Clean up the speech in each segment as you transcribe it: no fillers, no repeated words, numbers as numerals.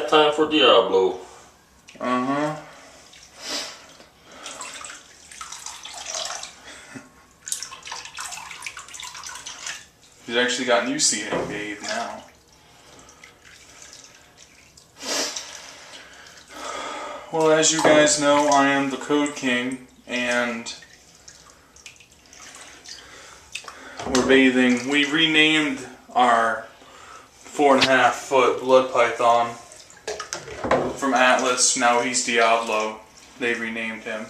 Nap time for Diablo. Uh-huh. He's actually gotten used to getting bathed now. Well, as you guys know, I am the Code King, and we're bathing. We renamed our 4.5-foot Blood Python from Atlas. Now he's Diablo. They renamed him.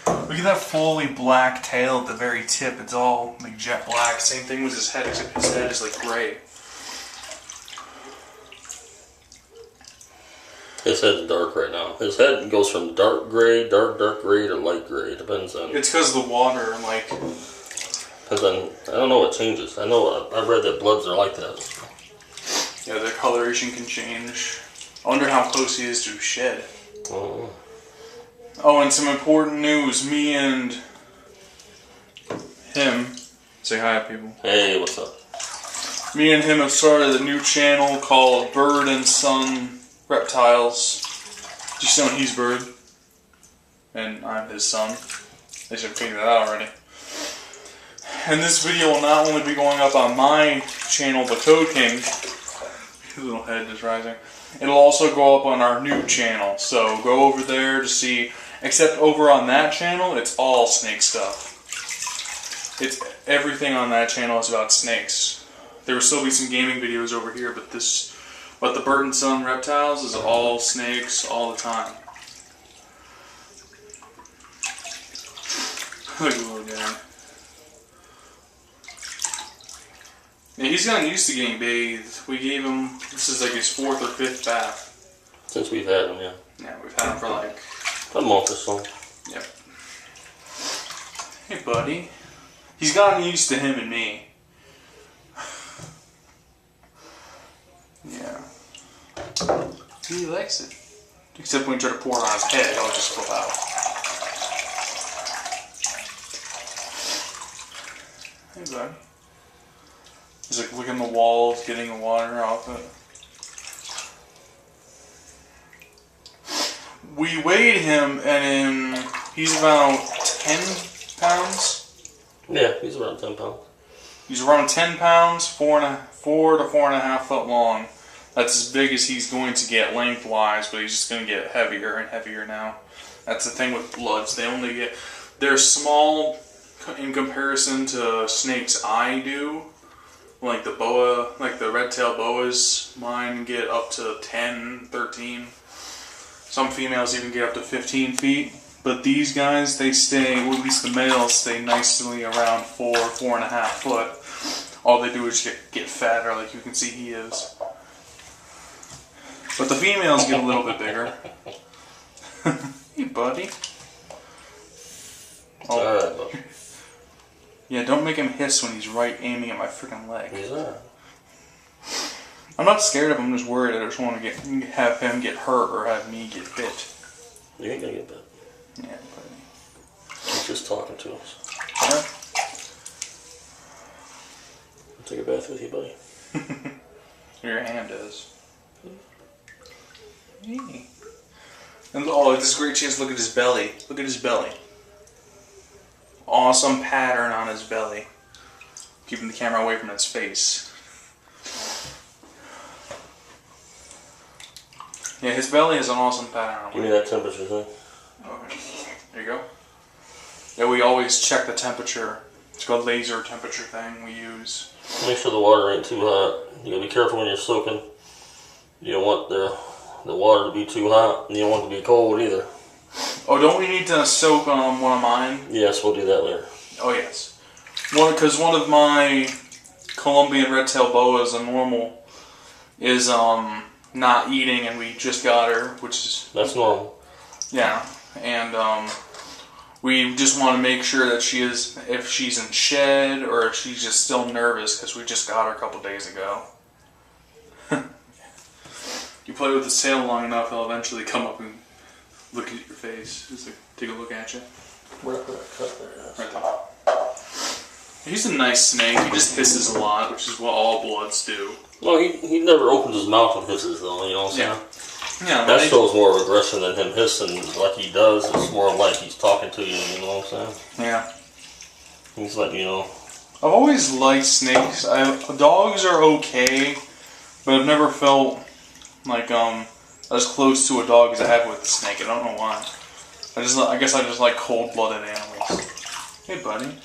Look at that fully black tail at the very tip. It's all like jet black. Same thing with his head, except his head is like gray. His head's dark right now. His head goes from dark gray to light gray. It depends on... It's because of the water, like... Depends on... I don't know what changes. I know I read that bloods are like that. Yeah, their coloration can change. I wonder how close he is to shed. Oh. Oh, and some important news. Me and him... Say hi, people. Hey, what's up? Me and him have started a new channel called Bird and Sun Reptiles. Just knowing he's Bird. And I'm his son. They should figure that out already. And this video will not only be going up on my channel, the Code King. His little head is rising. It'll also go up on our new channel. So go over there to see. Except over on that channel, it's all snake stuff. It's everything on that channel is about snakes. There will still be some gaming videos over here, but the Bird and Sun Reptiles is all snakes all the time. Look at the little guy. Yeah, he's gotten used to getting bathed. We gave him, this is like his 4th or 5th bath. Since we've had him, yeah. Yeah, we've had him for like... a month or so. Yep. Hey, buddy. He's gotten used to him and me. Yeah. He likes it. Except when you try to pour it on his head, it'll just flip out. Hey, bud. He's like licking the walls, getting the water off it. We weighed him, and he's about 10 pounds. Yeah, he's around 10 pounds. He's around 10 pounds, 4 to 4.5 foot long. That's as big as he's going to get lengthwise, but he's just going to get heavier and heavier now. That's the thing with bloods. They're small in comparison to snakes I do. Like the boa, like the red-tailed boas, mine get up to 10, 13. Some females even get up to 15 feet. But these guys, they stay, or at least the males, stay nicely around 4.5 foot. All they do is get fatter, like you can see he is. But the females get a little bit bigger. Hey, buddy. Oh. Alright, bud. Yeah, don't make him hiss when he's right aiming at my freaking leg. He's alright. I'm not scared of him, I'm just worried. I just want to have him get hurt or have me get bit. You ain't gonna get bit. Yeah, buddy. He's just talking to us. Yeah. I'll take a bath with you, buddy. Your hand is. Hey. And oh, this is a great chance to look at his belly. Look at his belly. Awesome pattern on his belly. Keeping the camera away from his face. Yeah, his belly is an awesome pattern. Give me that temperature thing. Okay. There you go. Yeah, we always check the temperature. It's called laser temperature thing we use. Make sure the water ain't too hot. You gotta be careful when you're soaking. You don't want the water to be too hot, and you don't want it to be cold either. Oh, don't we need to soak one of mine? Yes, we'll do that later. Oh, yes. Because one of my Colombian red-tailed boas, a normal, is not eating, and we just got her, which is... That's normal. Yeah, and we just want to make sure that she is, if she's in shed, or if she's just still nervous, because we just got her a couple days ago. You play with the tail long enough, it'll eventually come up and look at your face. Just like, take a look at you. Where did I put that cut there? Right there. He's a nice snake. He just hisses a lot, which is what all bloods do. Well, he never opens his mouth and hisses, though, you know what I'm saying? Yeah, that shows more of aggression than him hissing like he does. It's more like he's talking to you, you know what I'm saying? Yeah. He's letting you know. I've always liked snakes. Dogs are okay, but I've never felt like as close to a dog as I have with a snake. I don't know why. I guess I just like cold-blooded animals. Hey, buddy.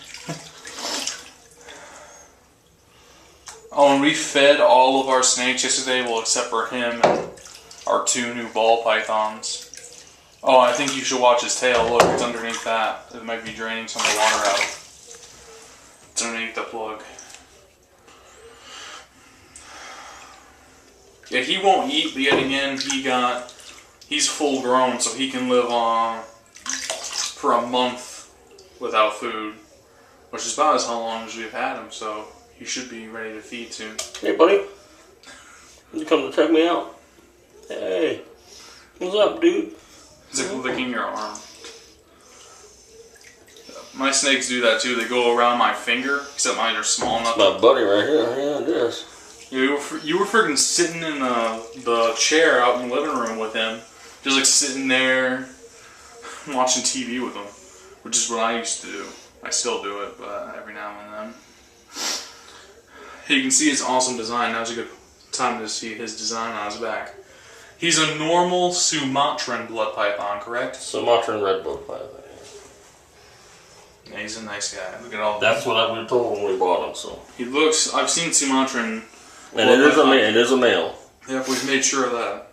Oh, and we fed all of our snakes yesterday, well, except for him and our 2 new ball pythons. Oh, I think you should watch his tail. Look, it's underneath that. It might be draining some of the water out. It's underneath the plug. Yeah, he won't eat, but yet again, he's full grown, so he can live on for a month without food, which is about as long as we've had him, so he should be ready to feed soon. Hey, buddy. You come to check me out? Hey. What's up, dude? He's like licking your arm. My snakes do that too. They go around my finger, except mine are small enough. My buddy right here. Yeah, it is. You were freaking sitting in the chair out in the living room with him, just like sitting there watching TV with him, which is what I used to do. I still do it, but every now and then. You can see his awesome design. Now's a good time to see his design on his back. He's a normal Sumatran blood python, correct? Sumatran red blood python. Yeah, he's a nice guy. Look at all. That's what I've been told when we bought him. So he looks. I've seen Sumatran. And it is a male. It is a male. Yeah, we've made sure of that.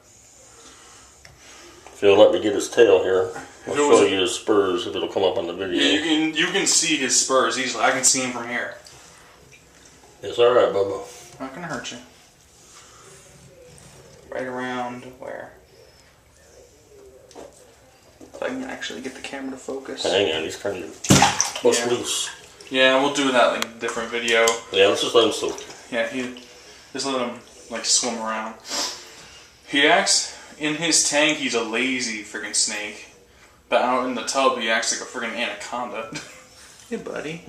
If you'll let me get his tail here, I'll show you his spurs if it'll come up on the video. Yeah, you can see his spurs easily. I can see him from here. It's all right, Bubba. Not gonna hurt you. Right around where? If I can actually get the camera to focus. Hang on, he's kind of bust loose. Yeah, we'll do that in a different video. Yeah, let's just let him soak. Yeah, just let him like swim around. He acts in his tank. He's a lazy freaking snake, but out in the tub he acts like a freaking anaconda. Hey, buddy.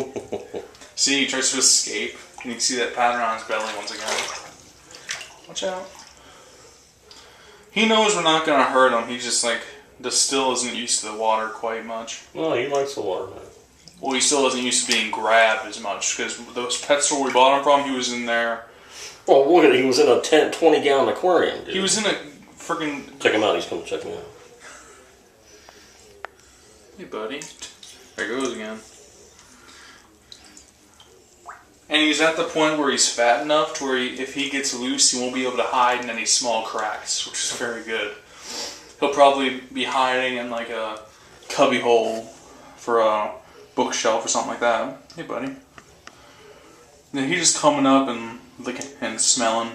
See, he tries to escape, and you can see that pattern on his belly once again. Watch out. He knows we're not gonna hurt him. He's just like still isn't used to the water quite much. Well, he likes the water, man. Well, he still isn't used to being grabbed as much, because those pet store we bought him from, he was in there. Well, look at it. He was in a 20-gallon aquarium, dude. He was in a freaking... Check him out. He's coming to check me out. Hey, buddy. There he goes again. And he's at the point where he's fat enough to where if he gets loose, he won't be able to hide in any small cracks, which is very good. He'll probably be hiding in like a cubby hole for a bookshelf or something like that. Hey, buddy. Then he's just coming up and licking and smelling.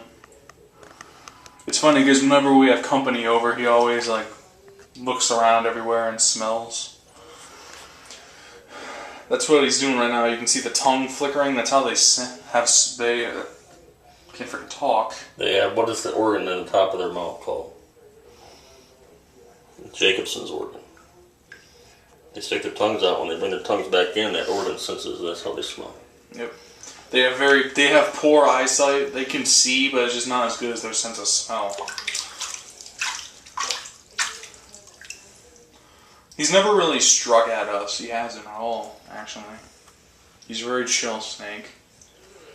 It's funny because whenever we have company over, he always like looks around everywhere and smells. That's what he's doing right now. You can see the tongue flickering. That's how they can't freaking talk. They have, what is the organ in the top of their mouth called? Jacobson's organ. They stick their tongues out. When they bring their tongues back in, that organ senses. That's how they smell. Yep. They have poor eyesight. They can see, but it's just not as good as their sense of smell. He's never really struck at us. He hasn't at all, actually. He's a very chill snake.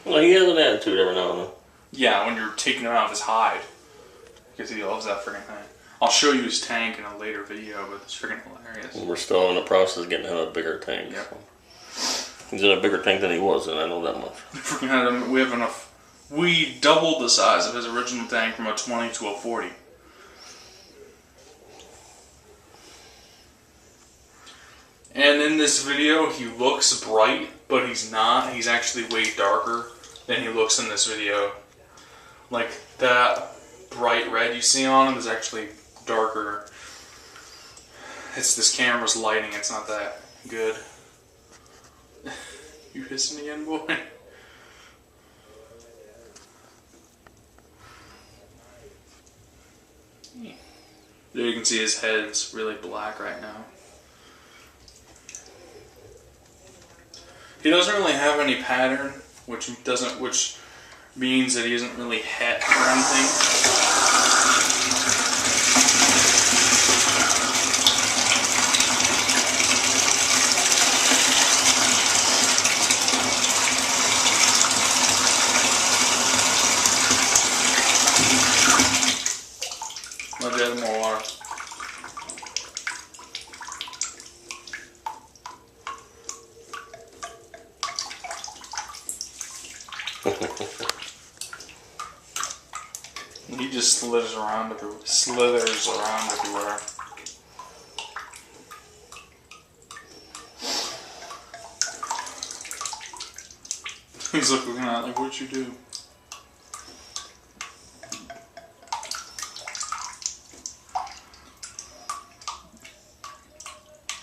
Well, he has an attitude every now and then. Yeah, when you're taking him out of his hide. Because he loves that freaking thing. I'll show you his tank in a later video, but it's freaking hilarious. We're still in the process of getting him a bigger tank. Yep. So. He's in a bigger tank than he was, and I know that much. We have enough. We doubled the size of his original tank from a 20 to a 40. And in this video, he looks bright, but he's not. He's actually way darker than he looks in this video. Like, that bright red you see on him is actually darker. It's this camera's lighting. It's not that good. You hissing again, boy? There you can see his head's really black right now. He doesn't really have any pattern, which means that he isn't really het or anything. Might be adding more water. He just slithers around everywhere. He's looking at like, what'd you do?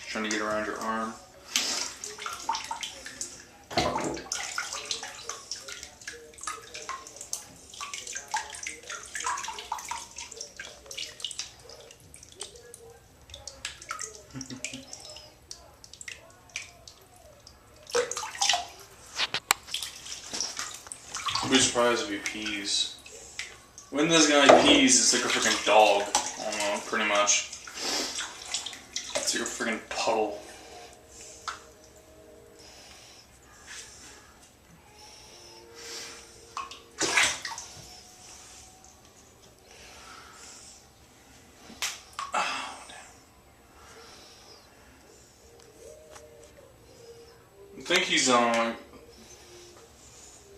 Trying to get around your arm. I'd be surprised if he pees. When this guy pees, it's like a freaking dog, almost, pretty much. It's like a freaking puddle. Oh, damn. I think he's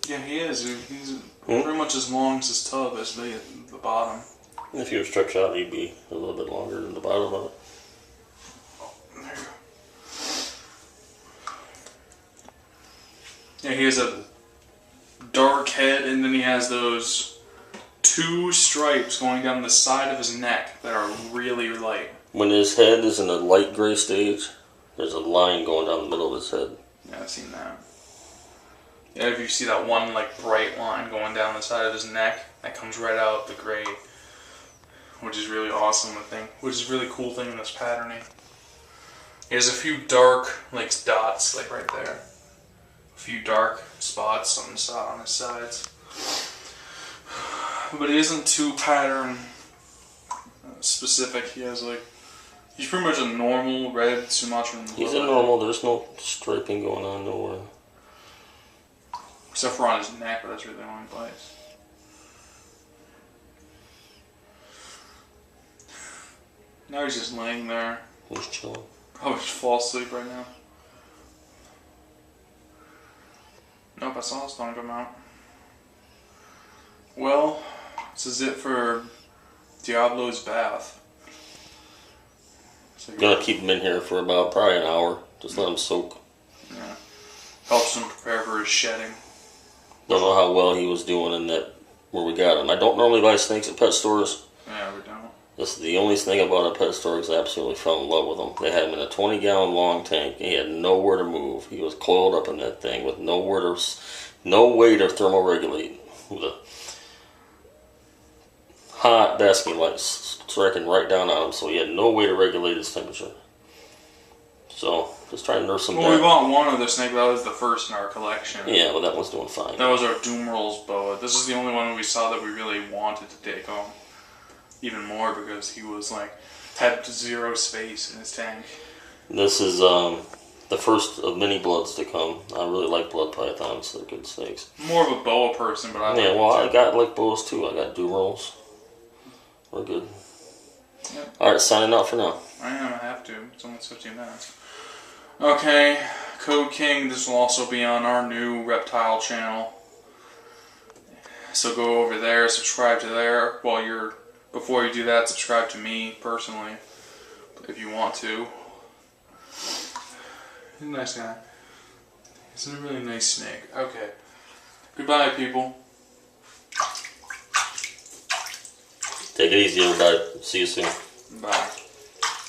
yeah, he is. He's pretty much as long as his tub as the bottom. If you were stretched out, he'd be a little bit longer than the bottom of it. There you go. Yeah, he has a dark head, and then he has those 2 stripes going down the side of his neck that are really light. When his head is in a light gray stage, there's a line going down the middle of his head. Yeah, I've seen that. Yeah, if you see that one like bright line going down the side of his neck, that comes right out the gray, which is really awesome. Which is a really cool thing in this patterning. He has a few dark like dots like right there, a few dark spots on his sides, but he isn't too pattern specific. He has like he's pretty much a normal red Sumatran. He's a normal. There's no striping going on nowhere. Except for on his neck, but that's really the only place. Now he's just laying there. He's chilling. Probably just fall asleep right now. Nope, I saw his tongue come out. Well, this is it for Diablo's bath. So I'm gonna keep him in here for about probably an hour. Just let him soak. Yeah. Helps him prepare for his shedding. Don't know how well he was doing in that where we got him. I don't normally buy snakes at pet stores. Yeah, we don't. This is the only thing I bought at pet store because I absolutely fell in love with him. They had him in a 20-gallon long tank. He had nowhere to move. He was coiled up in that thing with no way to thermoregulate. With a hot basking light striking right down on him, so he had no way to regulate his temperature. So, just trying to nurse him Well, down. we bought one other snake, but that was the first in our collection. Yeah, well, that one's doing fine. That was our Doomrolls boa. This is the only one we saw that we really wanted to take home. Even more because he was like, had 0 space in his tank. This is the first of many bloods to come. I really like blood pythons. They're good snakes. More of a boa person, but I Yeah, like well, it I too. got like boas too. I got Doomrolls. We're good. Yep. Alright, signing out for now. I have to. It's almost 15 minutes. Okay, Code King, this will also be on our new reptile channel. So go over there, subscribe to there. Before you do that, subscribe to me personally, if you want to. He's a nice guy. He's a really nice snake. Okay. Goodbye, people. Take it easy, everybody. See you soon. Bye.